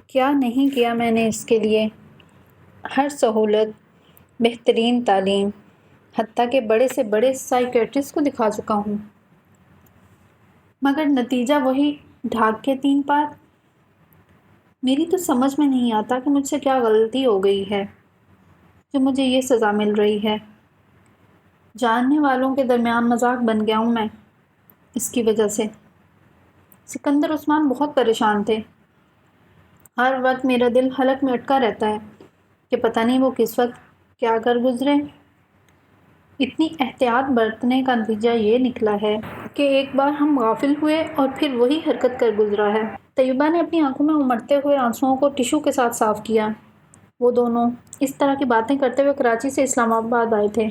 کیا نہیں کیا میں نے اس کے لیے، ہر سہولت، بہترین تعلیم، حتیٰ کہ بڑے سے بڑے سائیکیٹرسٹ کو دکھا چکا ہوں، مگر نتیجہ وہی ڈھاک کے 3 پار۔ میری تو سمجھ میں نہیں آتا کہ مجھ سے کیا غلطی ہو گئی ہے جو مجھے یہ سزا مل رہی ہے۔ جاننے والوں کے درمیان مذاق بن گیا ہوں میں اس کی وجہ سے۔ سکندر عثمان بہت پریشان تھے۔ ہر وقت میرا دل حلق میں اٹکا رہتا ہے کہ پتہ نہیں وہ کس وقت کیا کر گزرے۔ اتنی احتیاط برتنے کا نتیجہ یہ نکلا ہے کہ ایک بار ہم غافل ہوئے اور پھر وہی حرکت کر گزرا ہے۔ طیبہ نے اپنی آنکھوں میں امڑتے ہوئے آنسوؤں کو ٹشو کے ساتھ صاف کیا۔ وہ دونوں اس طرح کی باتیں کرتے ہوئے کراچی سے اسلام آباد آئے تھے،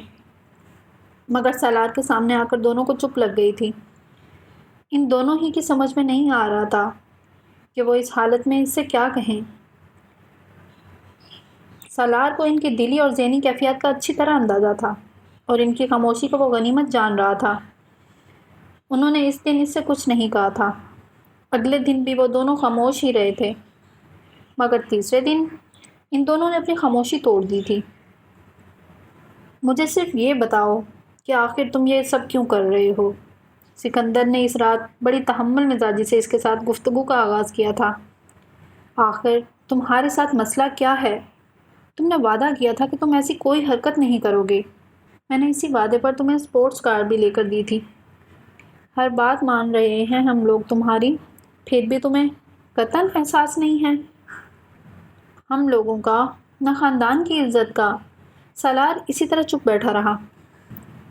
مگر سالار کے سامنے آ کر دونوں کو چپ لگ گئی تھی۔ ان دونوں ہی کی سمجھ میں نہیں آ رہا تھا کہ وہ اس حالت میں اس سے کیا کہیں۔ سالار کو ان کی دلی اور ذہنی کیفیات کا اچھی طرح اندازہ تھا اور ان کی خاموشی کو وہ غنیمت جان رہا تھا۔ انہوں نے اس دن اس سے کچھ نہیں کہا تھا۔ اگلے دن بھی وہ دونوں خاموش ہی رہے تھے، مگر تیسرے دن ان دونوں نے اپنی خاموشی توڑ دی تھی۔ مجھے صرف یہ بتاؤ کہ آخر تم یہ سب کیوں کر رہے ہو؟ سکندر نے اس رات بڑی تحمل مزاجی سے اس کے ساتھ گفتگو کا آغاز کیا تھا۔ آخر تمہارے ساتھ مسئلہ کیا ہے؟ تم نے وعدہ کیا تھا کہ تم ایسی کوئی حرکت نہیں کرو گے۔ میں نے اسی وعدے پر تمہیں اسپورٹس کار بھی لے کر دی تھی۔ ہر بات مان رہے ہیں ہم لوگ تمہاری، پھر بھی تمہیں قطعاً احساس نہیں ہے ہم لوگوں کا، نہ خاندان کی عزت کا۔ سالار اسی طرح چپ بیٹھا رہا۔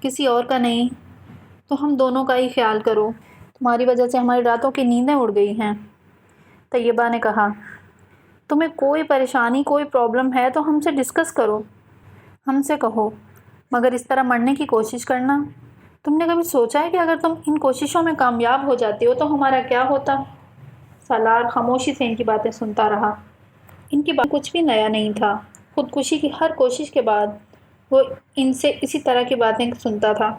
کسی اور کا نہیں تو ہم دونوں کا ہی خیال کرو، تمہاری وجہ سے ہماری راتوں کی نیندیں اڑ گئی ہیں۔ طیبہ نے کہا، تمہیں کوئی پریشانی، کوئی پرابلم ہے تو ہم سے ڈسکس کرو، ہم سے کہو، مگر اس طرح مرنے کی کوشش کرنا۔ تم نے کبھی سوچا ہے کہ اگر تم ان کوششوں میں کامیاب ہو جاتے ہو تو ہمارا کیا ہوتا؟ سالار خاموشی سے ان کی باتیں سنتا رہا۔ ان کی بات کچھ بھی نیا نہیں تھا۔ خودکشی کی ہر کوشش کے بعد وہ ان سے اسی طرح کی باتیں سنتا تھا۔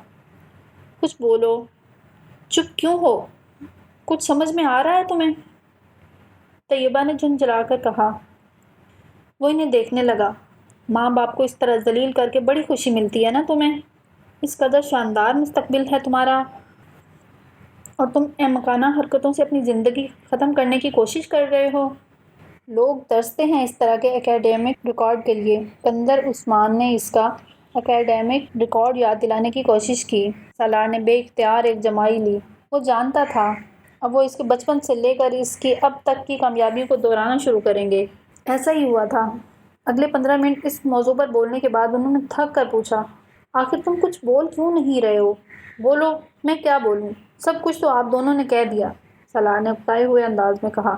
کچھ بولو، چپ کیوں ہو؟ کچھ سمجھ میں آ رہا ہے تمہیں؟ طیبہ نے جھنجھلا کر کہا۔ وہ انہیں دیکھنے لگا۔ ماں باپ کو اس طرح ذلیل کر کے بڑی خوشی ملتی ہے نا تمہیں؟ اس قدر شاندار مستقبل ہے تمہارا اور تم احمقانہ حرکتوں سے اپنی زندگی ختم کرنے کی کوشش کر رہے ہو۔ لوگ ترستے ہیں اس طرح کے اکیڈمک ریکارڈ کے لیے۔ سکندر عثمان نے اس کا اکیڈمک ریکارڈ یاد دلانے کی کوشش کی۔ سالار نے بے اختیار ایک جمائی لی۔ وہ جانتا تھا اب وہ اس کے بچپن سے لے کر اس کی اب تک کی کامیابیوں کو دہرانا شروع کریں گے۔ ایسا ہی ہوا تھا۔ اگلے 15 منٹ اس موضوع پر بولنے کے بعد انہوں نے تھک کر پوچھا، آخر تم کچھ بول کیوں نہیں رہے ہو؟ بولو، میں کیا بولوں؟ سب کچھ تو آپ دونوں نے کہہ دیا، سالار نے اکتائے ہوئے انداز میں کہا۔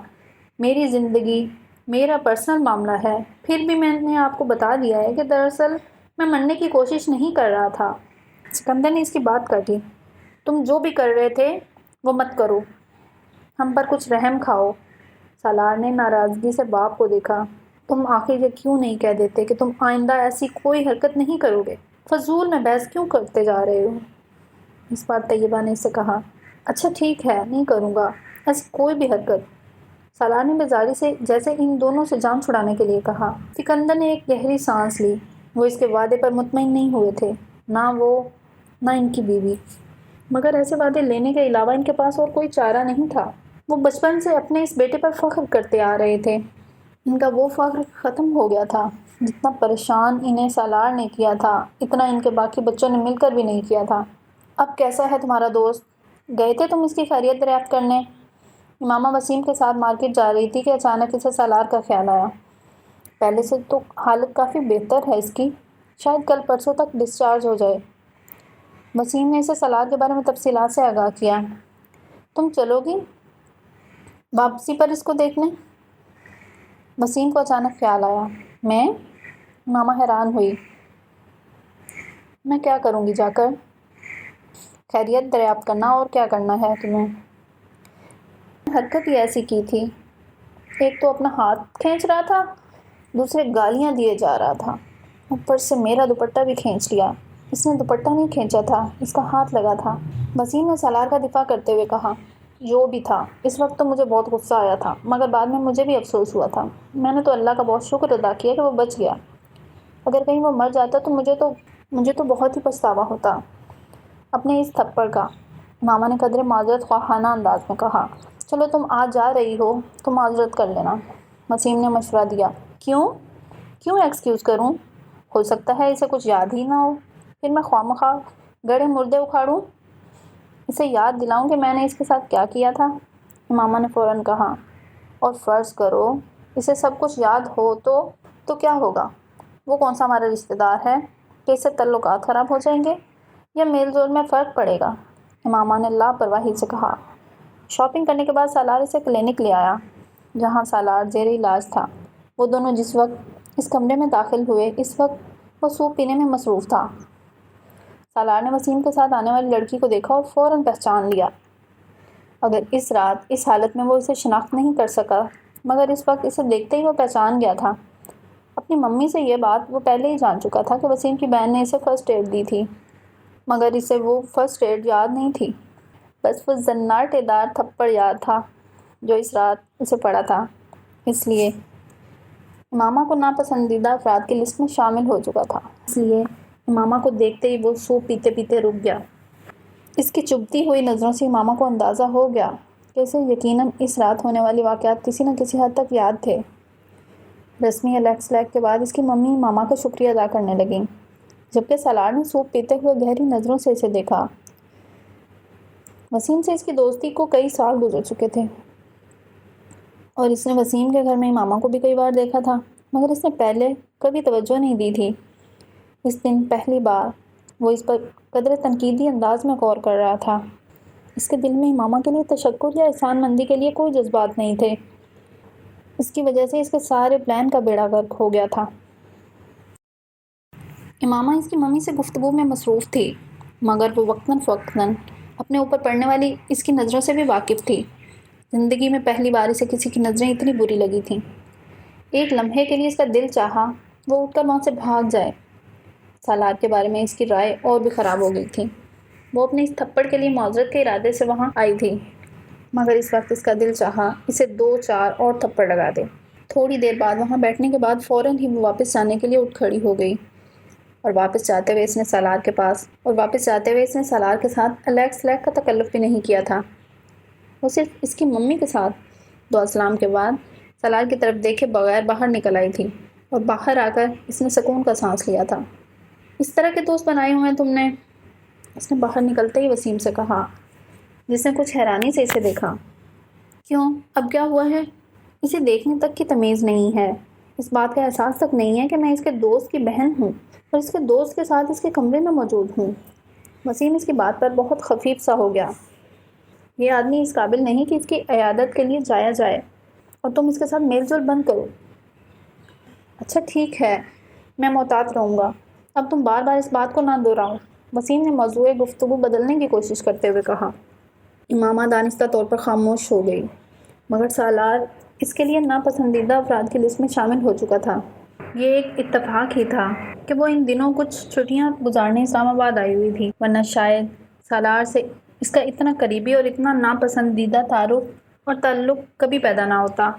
میری زندگی میرا پرسنل معاملہ ہے، پھر بھی میں نے آپ کو بتا دیا ہے کہ دراصل میں مرنے کی کوشش نہیں کر رہا تھا۔ سکندر نے اس کی بات کاٹی۔ تم جو بھی کر رہے تھے وہ مت کرو، ہم پر کچھ رحم کھاؤ۔ سالار نے ناراضگی سے باپ کو دیکھا۔ تم آخر یہ کیوں نہیں کہہ دیتے کہ تم آئندہ ایسی کوئی حرکت نہیں کرو گے؟ فضول میں بحث کیوں کرتے جا رہے ہو؟ اس بار طیبہ نے اس سے کہا۔ اچھا ٹھیک ہے، نہیں کروں گا ایسی کوئی بھی حرکت، سالار نے بیزاری سے جیسے ان دونوں سے جان چھڑانے کے لیے کہا۔ سکندر نے ایک گہری سانس لی۔ وہ اس کے وعدے پر مطمئن نہیں ہوئے تھے، نہ وہ نہ ان کی بیوی، مگر ایسے وعدے لینے کے علاوہ ان کے پاس اور کوئی چارہ نہیں تھا۔ وہ بچپن سے اپنے اس بیٹے پر فخر کرتے آ رہے تھے۔ ان کا وہ فخر ختم ہو گیا تھا۔ جتنا پریشان انہیں سالار نے کیا تھا اتنا ان کے باقی بچوں نے مل کر بھی نہیں کیا تھا۔ اب کیسا ہے تمہارا دوست؟ گئے تھے تم اس کی خیریت دریافت کرنے؟ امامہ وسیم کے ساتھ مارکیٹ جا رہی تھی کہ اچانک اسے سالار کا خیال آیا۔ پہلے سے تو حالت کافی بہتر ہے اس کی، شاید کل پرسوں تک ڈسچارج ہو جائے۔ وسیم نے اسے سالار کے بارے میں تفصیلات سے آگاہ کیا۔ تم چلو گی واپسی پر اس کو دیکھنے؟ وسیم کو اچانک خیال آیا۔ میں؟ امامہ حیران ہوئی۔ میں کیا کروں گی جا کر؟ خیریت دریافت کرنا، اور کیا کرنا ہے تمہیں؟ حرکت ہی ایسی کی تھی، ایک تو اپنا ہاتھ کھینچ رہا تھا، دوسرے گالیاں دیے جا رہا تھا، اوپر سے میرا دوپٹہ بھی کھینچ لیا۔ اس نے دوپٹہ نہیں کھینچا تھا، اس کا ہاتھ لگا تھا، وسیم نے سالار کا دفاع کرتے ہوئے کہا۔ جو بھی تھا اس وقت تو مجھے بہت غصہ آیا تھا، مگر بعد میں مجھے بھی افسوس ہوا تھا۔ میں نے تو اللہ کا بہت شکر ادا کیا کہ وہ بچ گیا۔ اگر کہیں وہ مر جاتا تو مجھے تو بہت ہی پچھتاوا ہوتا اپنے اس تھپڑ کا۔ ماما نے قدرے معذرت خواہانہ انداز میں کہا۔ چلو تم آج جا رہی ہو تو معذرت کر لینا، وسیم نے مشورہ دیا۔ کیوں ایکسکیوز کروں؟ ہو سکتا ہے اسے کچھ یاد ہی نہ ہو، پھر میں خواہ گڑھے مردے اکھاڑوں، اسے یاد دلاؤں کہ میں نے اس کے ساتھ کیا کیا تھا۔ ماما نے فوراً کہا۔ اور فرض کرو اسے سب کچھ یاد ہو تو کیا ہوگا؟ وہ کون سا ہمارا رشتہ دار ہے کہ اس سے تعلقات خراب ہو جائیں گے یا میل جول میں فرق پڑے گا؟ ماما نے لاپرواہی سے کہا۔ شاپنگ کرنے کے بعد سالار اسے کلینک لے آیا جہاں سالار زیر علاج تھا۔ وہ دونوں جس وقت اس کمرے میں داخل ہوئے اس وقت وہ سوپ پینے میں مصروف تھا۔ سالار نے وسیم کے ساتھ آنے والی لڑکی کو دیکھا اور فوراً پہچان لیا۔ اگر اس رات اس حالت میں وہ اسے شناخت نہیں کر سکا، مگر اس وقت اسے دیکھتے ہی وہ پہچان گیا تھا۔ اپنی ممی سے یہ بات وہ پہلے ہی جان چکا تھا کہ وسیم کی بہن نے اسے فرسٹ ایڈ دی تھی، مگر اسے وہ فرسٹ ایڈ یاد نہیں تھی، بس وہ زناٹے دار تھپڑ یاد تھا جو اس رات اسے پڑا تھا۔ اس لیے ماما کو ناپسندیدہ افراد کی لسٹ میں شامل ہو چکا تھا۔ اس لیے ماما کو دیکھتے ہی وہ سوپ پیتے پیتے رک گیا۔ اس کی چبھتی ہوئی نظروں سے ماما کو اندازہ ہو گیا کہ اسے یقیناً اس رات ہونے والے واقعات کسی نہ کسی حد تک یاد تھے۔ رسمی الیکس لیگ کے بعد اس کی ممی ماما کا شکریہ ادا کرنے لگیں، جبکہ سالار نے سوپ پیتے ہوئے گہری نظروں سے اسے دیکھا۔ وسیم سے اس کی دوستی کو کئی سال گزر چکے تھے اور اس نے وسیم کے گھر میں ماما کو بھی کئی بار دیکھا تھا، مگر اس نے پہلے کبھی توجہ نہیں دی تھی۔ اس دن پہلی بار وہ اس پر قدرے تنقیدی انداز میں غور کر رہا تھا۔ اس کے دل میں ماما کے لیے تشکر یا احسان مندی کے لیے کوئی جذبات نہیں تھے۔ اس کی وجہ سے اس کے سارے پلان کا بیڑا غرق ہو گیا تھا۔ ماما اس کی ممی سے گفتگو میں مصروف تھی، مگر وہ وقتاً فوقتاً اپنے اوپر پڑنے والی اس کی نظروں سے بھی واقف تھی۔ زندگی میں پہلی بار اسے کسی کی نظریں اتنی بری لگی تھیں۔ ایک لمحے کے لیے اس کا دل چاہا وہ اٹھ کر وہاں سے بھاگ جائے۔ سالار کے بارے میں اس کی رائے اور بھی خراب ہو گئی تھی۔ وہ اپنے اس تھپڑ کے لیے معذرت کے ارادے سے وہاں آئی تھی، مگر اس وقت اس کا دل چاہا اسے 2-4 اور تھپڑ لگا دے۔ تھوڑی دیر بعد وہاں بیٹھنے کے بعد فوراً ہی وہ واپس جانے کے لیے اٹھ کھڑی ہو گئی اور واپس جاتے ہوئے اس نے سالار کے ساتھ الیکس لیگ کا تکلف بھی نہیں کیا تھا۔ وہ صرف اس کی ممی کے ساتھ دعا سلام کے بعد سالار کی طرف دیکھے بغیر باہر نکل آئی تھی اور باہر آ کر اس نے سکون کا سانس لیا تھا۔ اس طرح کے دوست بنائے ہوئے ہیں تم نے؟ اس نے باہر نکلتے ہی وسیم سے کہا، جس نے کچھ حیرانی سے اسے دیکھا۔ کیوں، اب کیا ہوا ہے؟ اسے دیکھنے تک کی تمیز نہیں ہے، اس بات کا احساس تک نہیں ہے کہ میں اس کے دوست کی بہن ہوں اور اس کے دوست کے ساتھ اس کے کمرے میں موجود ہوں۔ وسیم اس کی بات پر بہت خفیف سا ہو گیا۔ یہ آدمی اس قابل نہیں کہ اس کی عیادت کے لیے جایا جائے اور تم اس کے ساتھ میل جول بند کرو۔ اچھا ٹھیک ہے، میں محتاط رہوں گا، اب تم بار بار اس بات کو نہ دہراؤ، وسیم نے موضوع گفتگو بدلنے کی کوشش کرتے ہوئے کہا۔ ماما دانستہ طور پر خاموش ہو گئی، مگر سالار اس کے لیے ناپسندیدہ افراد کی لسٹ میں شامل ہو چکا تھا۔ یہ ایک اتفاق ہی تھا کہ وہ ان دنوں کچھ چھٹیاں گزارنے اسلام آباد آئی ہوئی تھی، ورنہ شاید سالار سے اس کا اتنا قریبی اور اتنا ناپسندیدہ تعارف اور تعلق کبھی پیدا نہ ہوتا۔